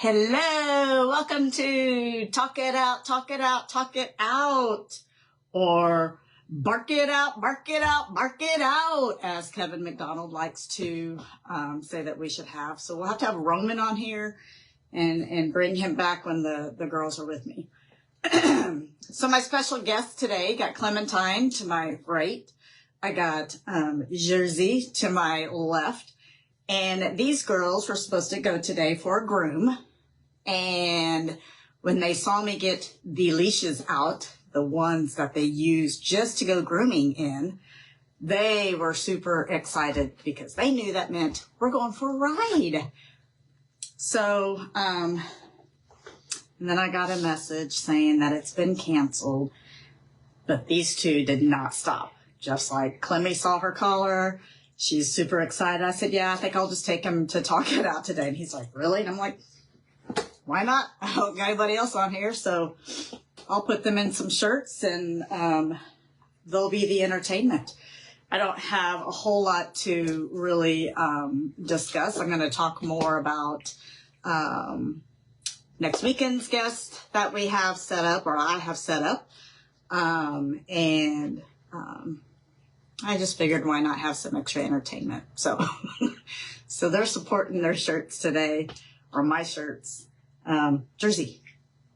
Hello, welcome to Talk It Out, Talk It Out, Talk It Out, or Bark It Out, Bark It Out, Bark It Out, as Kevin McDonald likes to say that we should have. So we'll have to have Roman on here and bring him back when the girls are with me. So my special guest today, got Clementine to my right. I got Jersey to my left. And these girls were supposed to go today for a groom. And when they saw me get the leashes out, the ones that they use just to go grooming in, they were super excited because they knew that meant we're going for a ride. So, and then I got a message saying that it's been canceled, but these two did not stop. Just like Clemmy saw her collar. She's super excited. I said, yeah, I think I'll just take him to Talk It Out today. And he's like, really? And I'm like, why not? I don't got anybody else on here. So I'll put them in some shirts and they'll be the entertainment. I don't have a whole lot to really discuss. I'm going to talk more about next weekend's guest that we have set up, or I have set up. I just figured why not have some extra entertainment. So, so they're supporting their shirts today, or my shirts. Jersey,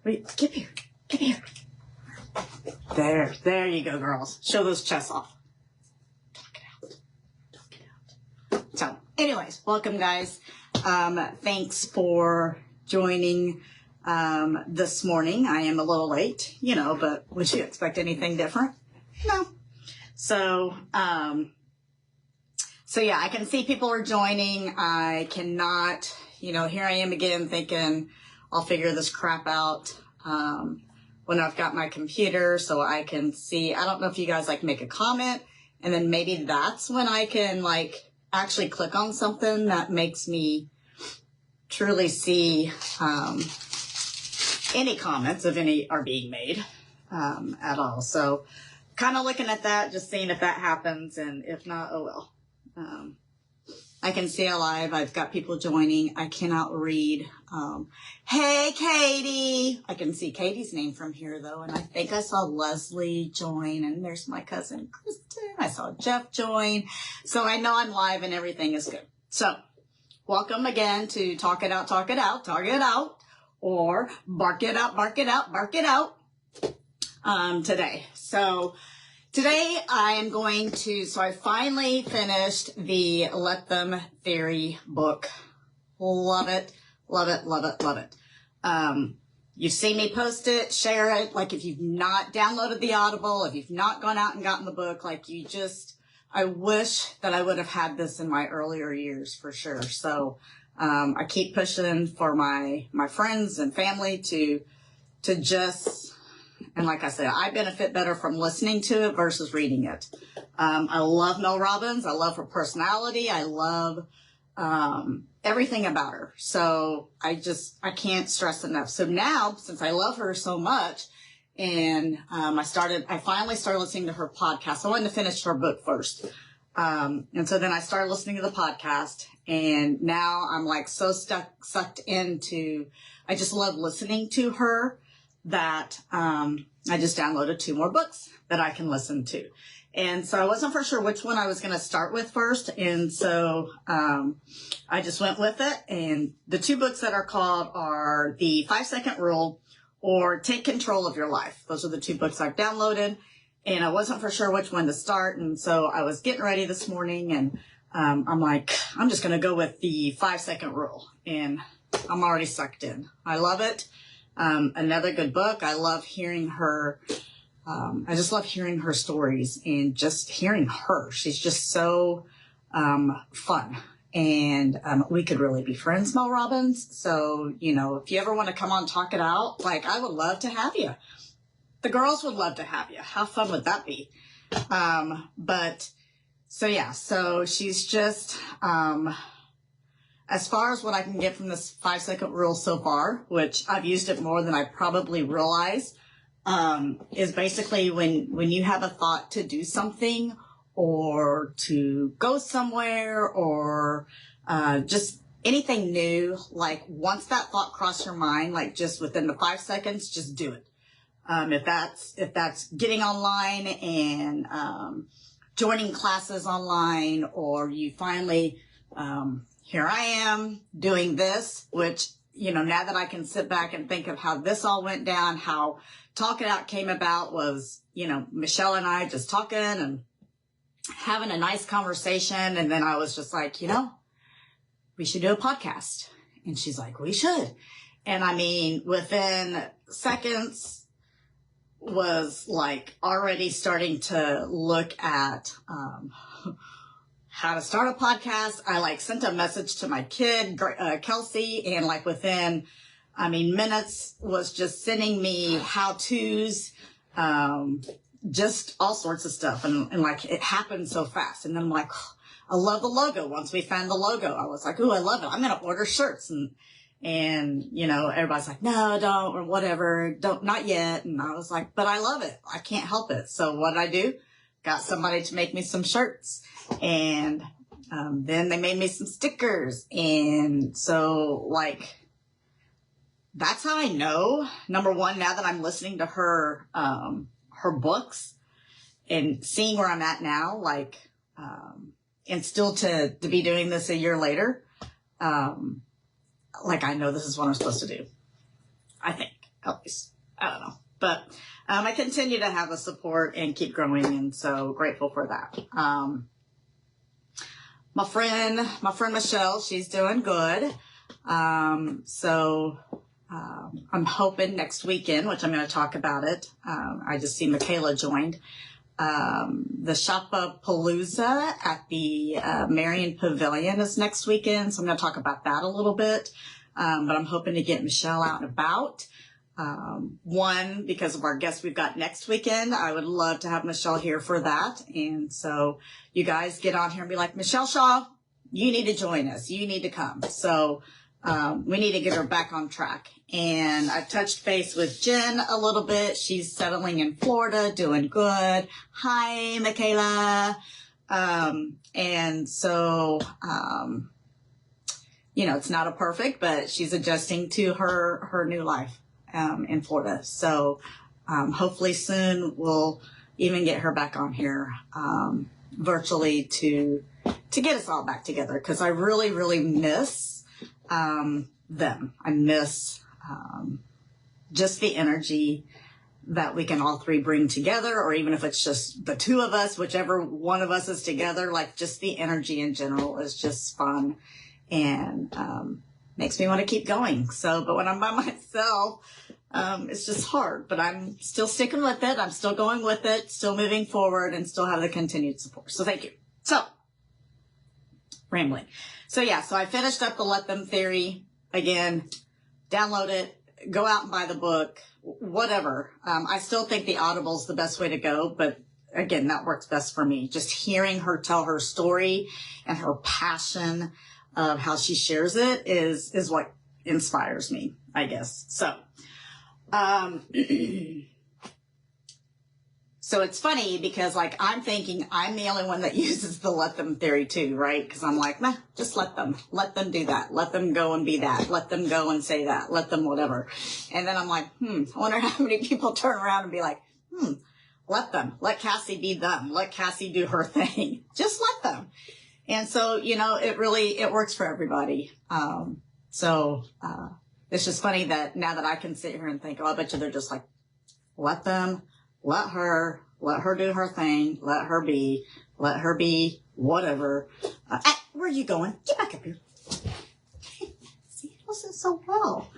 wait, get here. There you go, girls. Show those chests off. Talk it out. Talk it out. So, anyways, welcome, guys. Thanks for joining this morning. I am a little late, but would you expect anything different? No. So yeah, I can see people are joining. I cannot, here I am again thinking I'll figure this crap out, when I've got my computer so I can see. I don't know if you guys make a comment and then maybe that's when I can actually click on something that makes me truly see, any comments, if any are being made, at all. So, kind of looking at that, just seeing if that happens, and if not, oh well. I can see it live. I've got people joining. I cannot read. Hey, Katie. I can see Katie's name from here, though, and I think I saw Leslie join, and there's my cousin Kristen. I saw Jeff join. So I know I'm live and everything is good. So welcome again to Talk It Out, Talk It Out, Talk It Out, or Bark It Out, Bark It Out, Bark It Out. Today. So today I am going to, I finally finished the Let Them Theory book. Love it, love it, love it, love it. You've seen me post it, share it. If you've not downloaded the Audible, if you've not gone out and gotten the book, I wish that I would have had this in my earlier years for sure. So, I keep pushing for my friends and family to just, and like I said, I benefit better from listening to it versus reading it. I love Mel Robbins. I love her personality. I love everything about her. So I can't stress enough. So now, since I love her so much, and I finally started listening to her podcast. I wanted to finish her book first. And so then I started listening to the podcast, and now I'm so sucked into, I just love listening to her, that I just downloaded 2 more books that I can listen to. And so I wasn't for sure which one I was going to start with first. And so I just went with it. And the 2 books that are called are The 5-Second Rule or Take Control of Your Life. Those are the 2 books I've downloaded. And I wasn't for sure which one to start. And so I was getting ready this morning, and I'm just going to go with The 5-Second Rule. And I'm already sucked in. I love it. Another good book. I love hearing her. I just love hearing her stories and just hearing her. She's just so fun. And we could really be friends, Mel Robbins. So, if you ever want to come on Talk It Out, I would love to have you. The girls would love to have you. How fun would that be? So she's just, as far as what I can get from this 5-second rule so far, which I've used it more than I probably realize, is basically when you have a thought to do something or to go somewhere or just anything new, like once that thought crossed your mind, like just within the 5 seconds, just do it. If that's getting online and joining classes online, or you finally, here I am doing this, which, you know, now that I can sit back and think of how this all went down, how Talk It Out came about was, you know, Michelle and I just talking and having a nice conversation. And then I was just like, you know, we should do a podcast. And she's like, we should. And I mean, within seconds, was like already starting to look at how to start a podcast. I like sent a message to my kid, Kelsey, and like within, I mean, minutes was just sending me how-tos, just all sorts of stuff. And like it happened so fast. And then I'm like, oh, I love the logo. Once we found the logo, I was like, ooh, I love it. I'm going to order shirts. And, you know, everybody's like, no, don't, or whatever, don't, not yet. And I was like, but I love it. I can't help it. So what did I do? Got somebody to make me some shirts. And, then they made me some stickers. And so like, that's how I know, number one, now that I'm listening to her, her books and seeing where I'm at now, like, and still to be doing this a year later, like I know this is what I'm supposed to do. I think, at least. I don't know. But I continue to have the support and keep growing, and so grateful for that. My friend Michelle, she's doing good. So I'm hoping next weekend, which I'm going to talk about it. I just see Michaela joined. The Shopapalooza at the Marion Pavilion is next weekend, so I'm going to talk about that a little bit. But I'm hoping to get Michelle out and about. One, because of our guests we've got next weekend, I would love to have Michelle here for that. And so you guys get on here and be like, Michelle Shaw, you need to join us. You need to come. So we need to get her back on track. And I've touched base with Jen a little bit. She's settling in Florida, doing good. Hi, Michaela. And so, you know, it's not a perfect, but she's adjusting to her new life, in Florida. So, hopefully soon we'll even get her back on here, virtually to get us all back together. 'Cause I really, really miss, them. I miss, just the energy that we can all three bring together, or even if it's just the two of us, whichever one of us is together, like just the energy in general is just fun and, makes me want to keep going. So, but when I'm by myself, it's just hard, but I'm still sticking with it. I'm still going with it, still moving forward, and still have the continued support. So thank you. So, rambling. So yeah, so I finished up the Let Them theory. Again, download it, go out and buy the book, whatever. I still think the Audible's the best way to go, but again, that works best for me. Just hearing her tell her story and her passion of how she shares it is what inspires me, I guess. So, so it's funny because like I'm thinking I'm the only one that uses the Let Them theory too, right? Because I'm like, nah, just let them do that. Let them go and be that. Let them go and say that. Let them whatever. And then I'm like, I wonder how many people turn around and be like, let them. Let Cassie be them. Let Cassie do her thing. Just let them. And so, you know, it works for everybody. So it's just funny that now that I can sit here and think, oh, I bet you they're just like, let them. Let her do her thing, let her be whatever. Where are you going? Get back up here. See, he listens so well.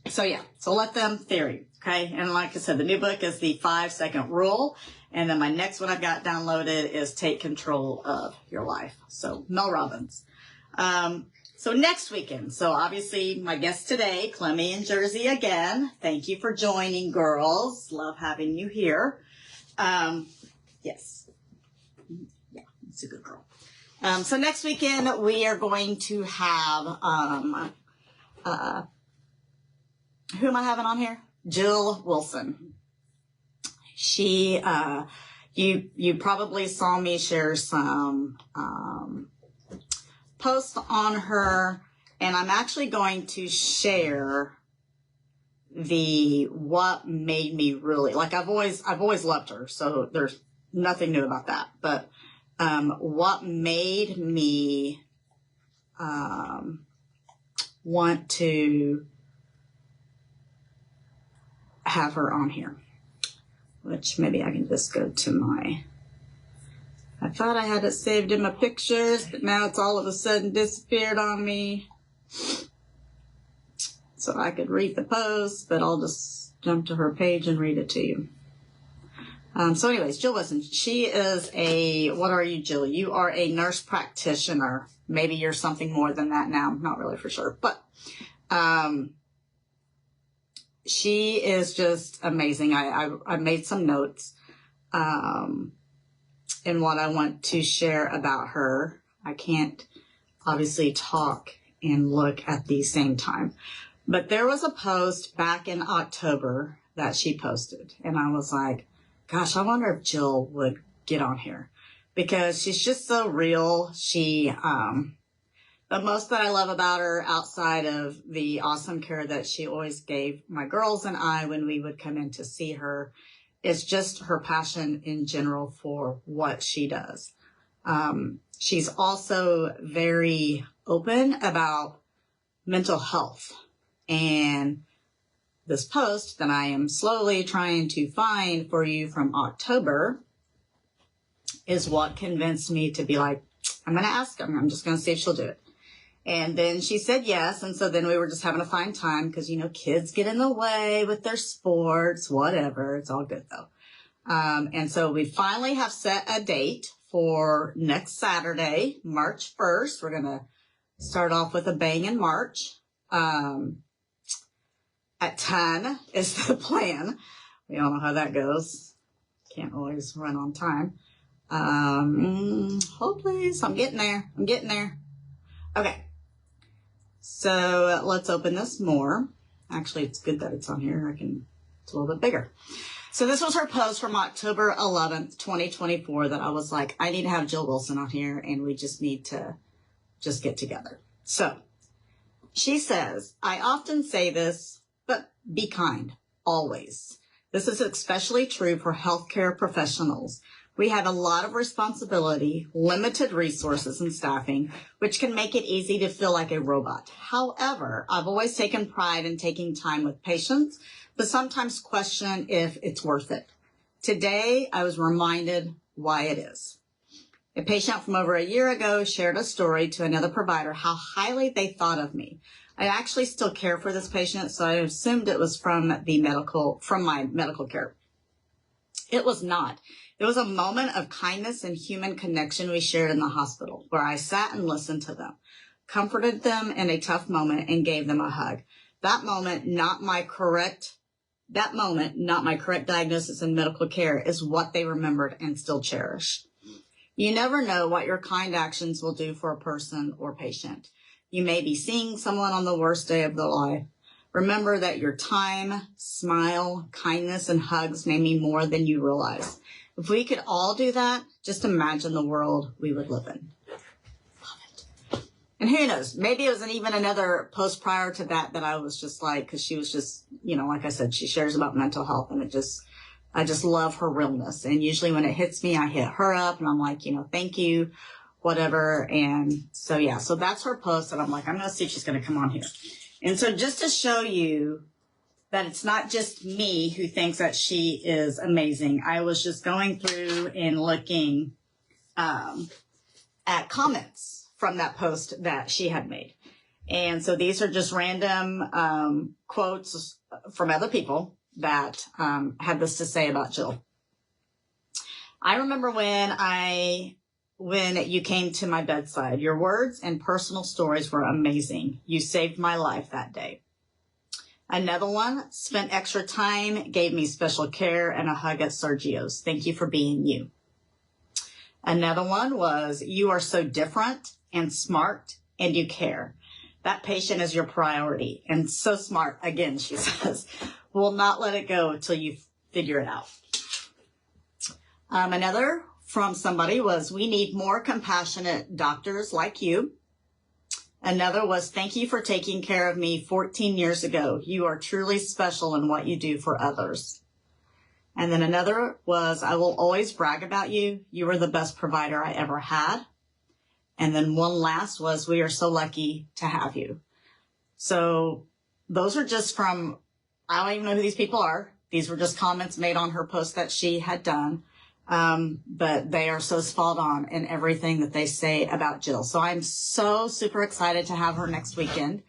So yeah, so Let Them theory. Okay. And like I said, the new book is the 5-second rule. And then my next one I've got downloaded is Take Control of Your Life. So Mel Robbins. So next weekend, so obviously my guest today, Clemmy in Jersey again. Thank you for joining, girls. Love having you here. Yes. Yeah, it's a good girl. So next weekend we are going to have, who am I having on here? Jill Wilson. She, you probably saw me share some, post on her, and I'm actually going to share what made me really, like, I've always loved her, so there's nothing new about that. But what made me want to have her on here, which maybe I can just go to I thought I had it saved in my pictures, but now it's all of a sudden disappeared on me. So I could read the post, but I'll just jump to her page and read it to you. So anyways, Jill Wilson, she is what are you, Jill? You are a nurse practitioner. Maybe you're something more than that now. I'm not really for sure. But she is just amazing. I made some notes in what I want to share about her. I can't obviously talk and look at the same time. But there was a post back in October that she posted. And I was like, gosh, I wonder if Jill would get on here, because she's just so real. The most that I love about her, outside of the awesome care that she always gave my girls and I when we would come in to see her, is just her passion in general for what she does. She's also very open about mental health. And this post that I am slowly trying to find for you from October is what convinced me to be like, I'm going to ask her. I'm just going to see if she'll do it. And then she said yes. And so then we were just having a fine time because, kids get in the way with their sports, whatever. It's all good though. And so we finally have set a date for next Saturday, March 1st. We're going to start off with a bang in March. At 10 is the plan. We all know how that goes. Can't always run on time. Hopefully, so I'm getting there. Okay. So let's open this more. Actually, it's good that it's on here. It's a little bit bigger. So this was her post from October 11th, 2024 that I was like, I need to have Jill Wilson on here and we just need to just get together. So she says, I often say this, but be kind, always. This is especially true for healthcare professionals. We have a lot of responsibility, limited resources and staffing, which can make it easy to feel like a robot. However, I've always taken pride in taking time with patients, but sometimes question if it's worth it. Today, I was reminded why it is. A patient from over a year ago shared a story to another provider how highly they thought of me. I actually still care for this patient, so I assumed it was from my medical care. It was not. It was a moment of kindness and human connection we shared in the hospital, where I sat and listened to them, comforted them in a tough moment, and gave them a hug. That moment, not my correct diagnosis in medical care, is what they remembered and still cherish. You never know what your kind actions will do for a person or patient. You may be seeing someone on the worst day of their life. Remember that your time, smile, kindness, and hugs may mean more than you realize. If we could all do that, just imagine the world we would live in. Love it. And who knows, maybe it was even another post prior to that I was just like, because she was just, like I said, she shares about mental health, and I just love her realness. And usually when it hits me, I hit her up and I'm like, thank you, whatever. And so, yeah, so that's her post. And I'm like, I'm going to see if she's going to come on here. And so just to show you that it's not just me who thinks that she is amazing, I was just going through and looking at comments from that post that she had made. And so these are just random quotes from other people that had this to say about Jill. I remember when you came to my bedside, your words and personal stories were amazing. You saved my life that day. Another one, spent extra time, gave me special care and a hug at Sergio's. Thank you for being you. Another one was, you are so different and smart and you care. That patient is your priority and so smart. Again, she says, will not let it go until you figure it out. Another from somebody was, we need more compassionate doctors like you. Another was, thank you for taking care of me 14 years ago. You are truly special in what you do for others. And then another was, I will always brag about you. You were the best provider I ever had. And then one last was, we are so lucky to have you. So those are just from, I don't even know who these people are. These were just comments made on her post that she had done. But they are so spot on in everything that they say about Jill. So I'm so super excited to have her next weekend.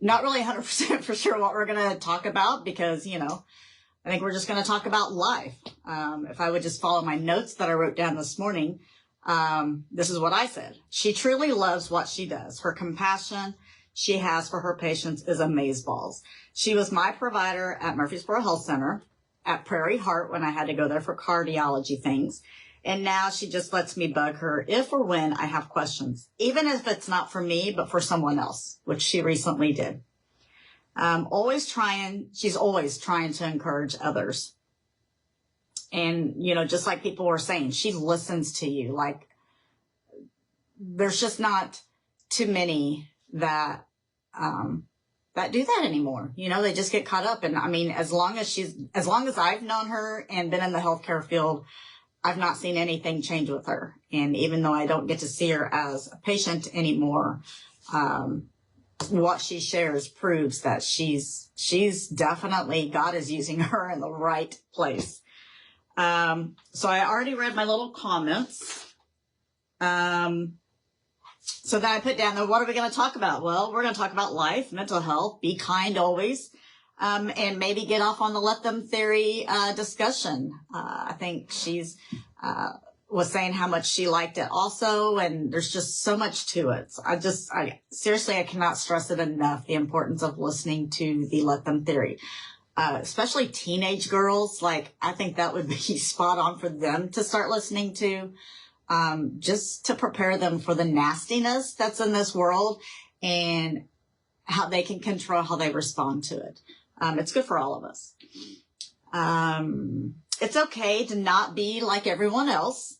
Not really 100% for sure what we're going to talk about because, you know, I think we're just going to talk about life. If I would just follow my notes that I wrote down this morning, this is what I said. She truly loves what she does. Her compassion she has for her patients is amazeballs. She was my provider at Murfreesboro Health Center, at Prairie Heart when I had to go there for cardiology things. And now she just lets me bug her if or when I have questions, even if it's not for me, but for someone else, which she recently did. She's always trying to encourage others. And, you know, just like people were saying, she listens to you. Like, there's just not too many that do that anymore. You know, they just get caught up. And I mean, as long as I've known her and been in the healthcare field, I've not seen anything change with her. And even though I don't get to see her as a patient anymore, what she shares proves that she's definitely, God is using her in the right place. So I already read my little comments. So then I put down there, what are we going to talk about? Well, we're going to talk about life, mental health, be kind always, and maybe get off on the let them theory discussion. I think she's was saying how much she liked it also, and there's just so much to it. So I seriously, I cannot stress it enough, the importance of listening to the let them theory. Especially teenage girls, like I think that would be spot on for them to start listening to. Just to prepare them for the nastiness that's in this world and how they can control how they respond to it. It's good for all of us. It's okay to not be like everyone else.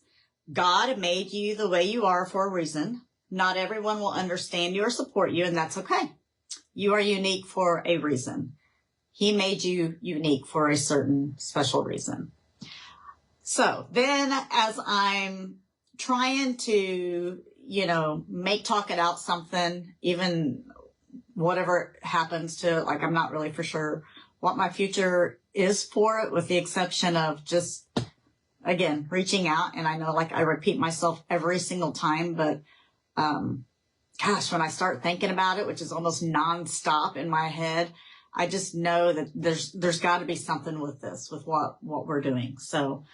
God made you the way you are for a reason. Not everyone will understand you or support you, and that's okay. You are unique for a reason. He made you unique for a certain special reason. So then as I'm trying to, you know, make TalkItOut something, even whatever happens to, like, I'm not really for sure what my future is for it, with the exception of just, again, reaching out. And I know, like, I repeat myself every single time, but, gosh, when I start thinking about it, which is almost nonstop in my head, I just know that there's got to be something with this, with what we're doing. So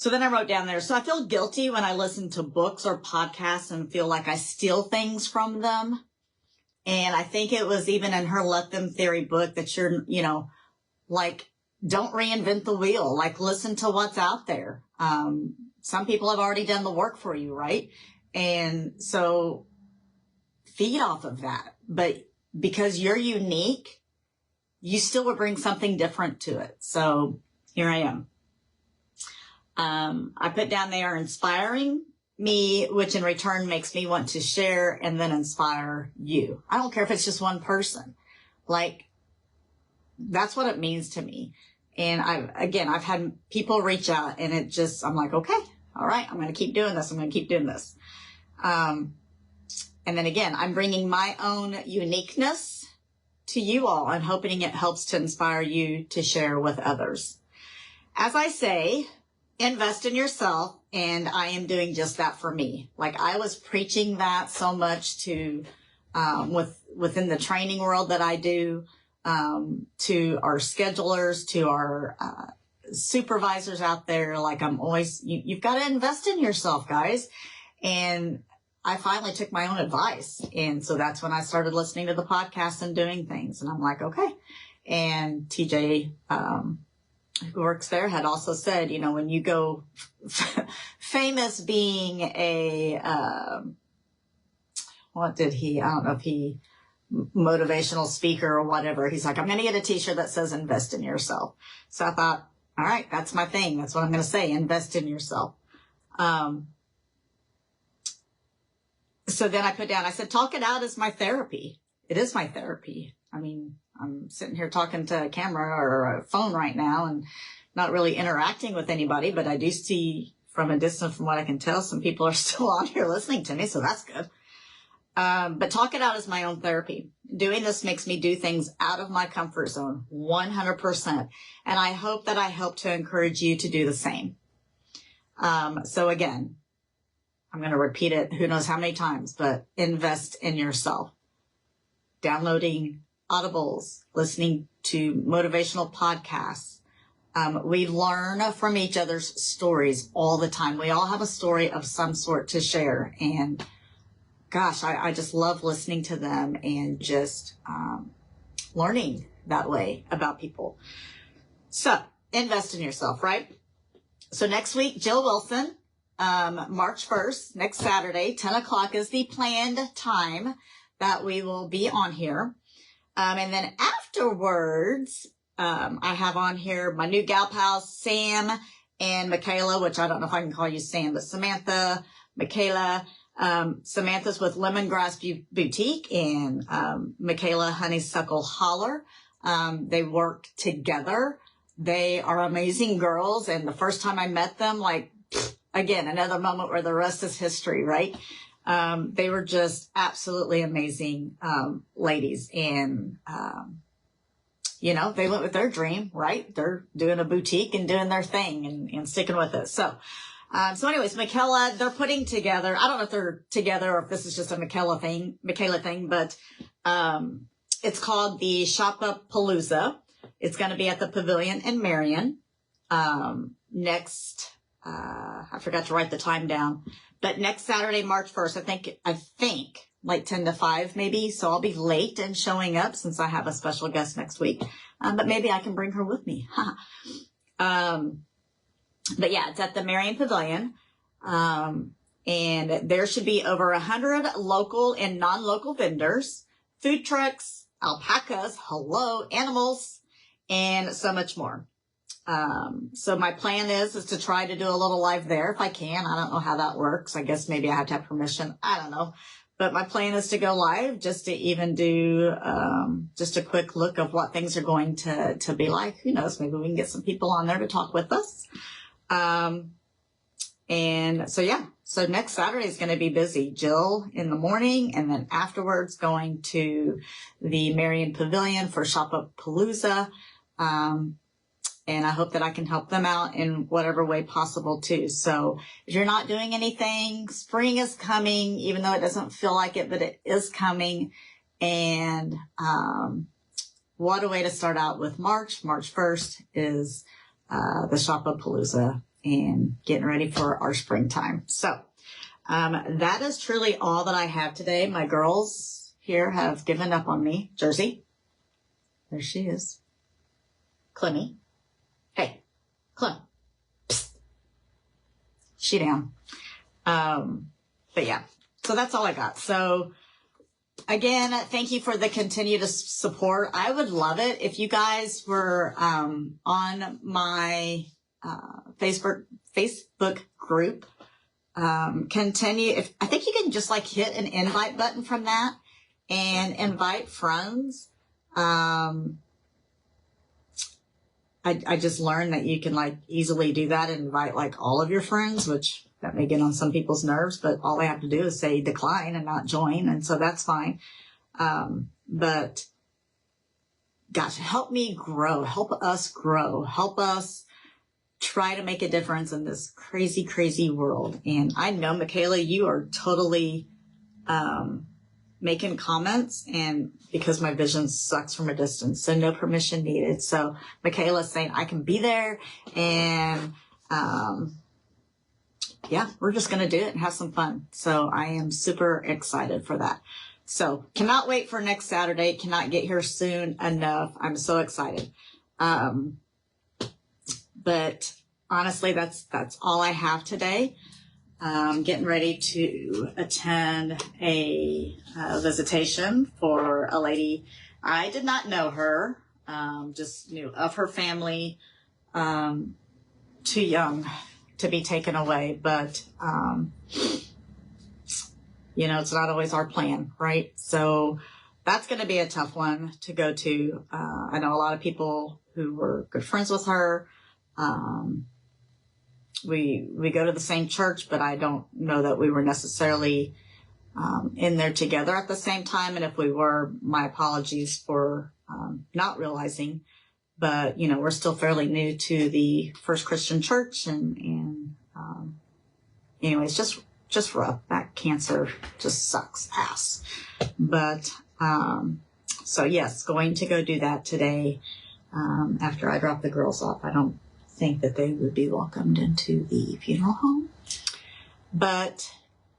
then I wrote down there, so I feel guilty when I listen to books or podcasts and feel like I steal things from them. And I think it was even in her Let Them Theory book that you're, you know, like, don't reinvent the wheel. Like, listen to what's out there. Some people have already done the work for you, right? And so feed off of that. But because you're unique, you still would bring something different to it. So here I am. I put down there inspiring me, which in return makes me want to share and then inspire you. I don't care if it's just one person. Like, that's what it means to me. And I've had people reach out and I'm like, okay, all right, I'm going to keep doing this. I'm going to keep doing this. And then again, I'm bringing my own uniqueness to you all and hoping it helps to inspire you to share with others. As I say, invest in yourself, and I am doing just that for me. Like, I was preaching that so much to, within the training world that I do, to our schedulers, to our, supervisors out there. Like, I'm always, you've got to invest in yourself, guys. And I finally took my own advice. And so that's when I started listening to the podcast and doing things. And I'm like, okay. And TJ, who works there, had also said, you know, when you go famous being a, I don't know if he motivational speaker or whatever. He's like, I'm going to get a t-shirt that says invest in yourself. So I thought, all right, that's my thing. That's what I'm going to say. Invest in yourself. so then I put down, I said, talk it out is my therapy. It is my therapy. I mean, I'm sitting here talking to a camera or a phone right now and not really interacting with anybody, but I do see from a distance, from what I can tell, some people are still on here listening to me, so that's good. But talk it out is my own therapy. Doing this makes me do things out of my comfort zone, 100%. And I hope that I help to encourage you to do the same. So again, I'm going to repeat it who knows how many times, but invest in yourself. Downloading audibles, listening to motivational podcasts. We learn from each other's stories all the time. We all have a story of some sort to share. And gosh, I just love listening to them and just learning that way about people. So invest in yourself, right? So next week, Jill Wilson, March 1st, next Saturday, 10 o'clock is the planned time that we will be on here. And then afterwards, I have on here my new gal pals, Sam and Michaela, which I don't know if I can call you Sam, but Samantha, Michaela. Samantha's with Lemongrass Boutique and Michaela Honeysuckle Holler. They work together. They are amazing girls. And the first time I met them, like, again, another moment where the rest is history, right? They were just absolutely amazing ladies. And, you know, they went with their dream, right? They're doing a boutique and doing their thing and sticking with it. So anyways, Michaela, they're putting together, I don't know if they're together or if this is just a Michaela thing, but it's called the Shop-A-Palooza. It's going to be at the Pavilion in Marion next, I forgot to write the time down, but next Saturday, March 1st, I think like 10 to 5 maybe. So I'll be late in showing up since I have a special guest next week. But maybe I can bring her with me. But yeah, it's at the Marion Pavilion. And there should be over 100 local and non-local vendors, food trucks, alpacas, animals, and so much more. So my plan is to try to do a little live there if I can. I don't know how that works. I guess maybe I have to have permission. I don't know. But my plan is to go live just to even do, just a quick look of what things are going to be like. Who knows? Maybe we can get some people on there to talk with us. And so, yeah, so next Saturday is going to be busy. Jill in the morning and then afterwards going to the Marion Pavilion for Shop-A-Palooza. And I hope that I can help them out in whatever way possible too. So if you're not doing anything, spring is coming, even though it doesn't feel like it, but it is coming. And, what a way to start out with March. March 1st is, the Shop-A-Palooza and getting ready for our springtime. So, that is truly all that I have today. My girls here have given up on me. Jersey. There she is. Clemmy. Hey, Clem. Psst. She down. But yeah, so that's all I got. So again, thank you for the continued support. I would love it if you guys were, on my, Facebook group. I think you can just like hit an invite button from that and invite friends. I just learned that you can like easily do that and invite like all of your friends, which that may get on some people's nerves, but all they have to do is say decline and not join. And so that's fine. But gosh, help me grow, help us grow, help us try to make a difference in this crazy, crazy world. And I know, Michaela, you are totally, making comments and because my vision sucks from a distance, so no permission needed. So Michaela's saying I can be there and, yeah, we're just going to do it and have some fun. So I am super excited for that. So cannot wait for next Saturday. Cannot get here soon enough. I'm so excited. But honestly, that's all I have today. Getting ready to attend a visitation for a lady. I did not know her, just knew of her family, too young to be taken away. But You know, it's not always our plan, right? So that's going to be a tough one to go to. I know a lot of people who were good friends with her. We go to the same church, but I don't know that we were necessarily in there together at the same time. And if we were, my apologies for not realizing. But, you know, we're still fairly new to the First Christian Church. And anyways, just rough. That cancer just sucks ass. But so, yes, going to go do that today after I drop the girls off. I don't think that they would be welcomed into the funeral home. But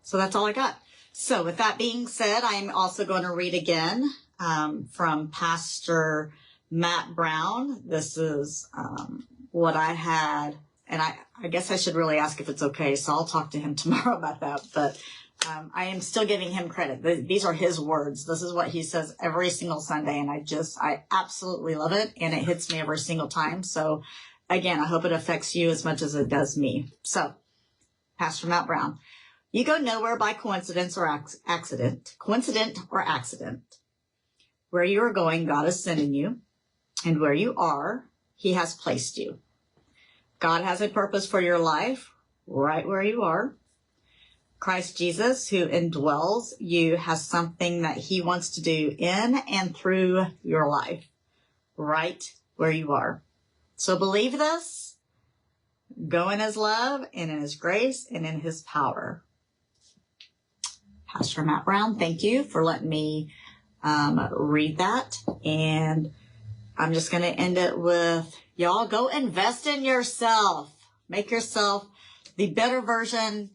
so that's all I got. So with that being said, I'm also going to read again from Pastor Matt Brown. This is what I had, and I guess I should really ask if it's okay, so I'll talk to him tomorrow about that. But I am still giving him credit. These are his words. This is what he says every single Sunday, and I absolutely love it, and it hits me every single time. So again, I hope it affects you as much as it does me. So, Pastor Matt Brown. You go nowhere by coincident or accident. Where you are going, God is sending you. And where you are, He has placed you. God has a purpose for your life right where you are. Christ Jesus, who indwells you, has something that He wants to do in and through your life right where you are. So believe this. Go in His love and in His grace and in His power. Pastor Matt Brown, thank you for letting me read that. And I'm just going to end it with, y'all go invest in yourself. Make yourself a better version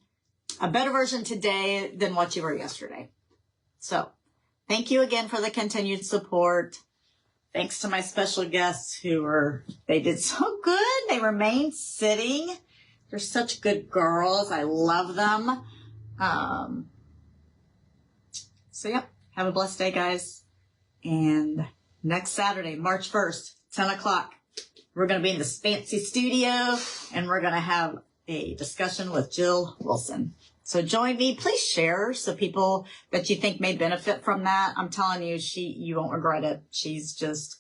today than what you were yesterday. So thank you again for the continued support. Thanks to my special guests they did so good. They remained sitting. They're such good girls. I love them. So, yep, have a blessed day, guys. And next Saturday, March 1st, 10 o'clock, we're going to be in this fancy studio, and we're going to have a discussion with Jill Wilson. So join me. Please share so people that you think may benefit from that. I'm telling you, you won't regret it. She's just,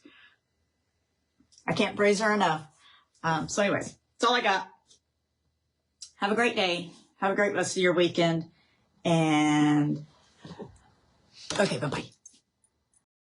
I can't praise her enough. So anyways, that's all I got. Have a great day. Have a great rest of your weekend. And okay, bye-bye.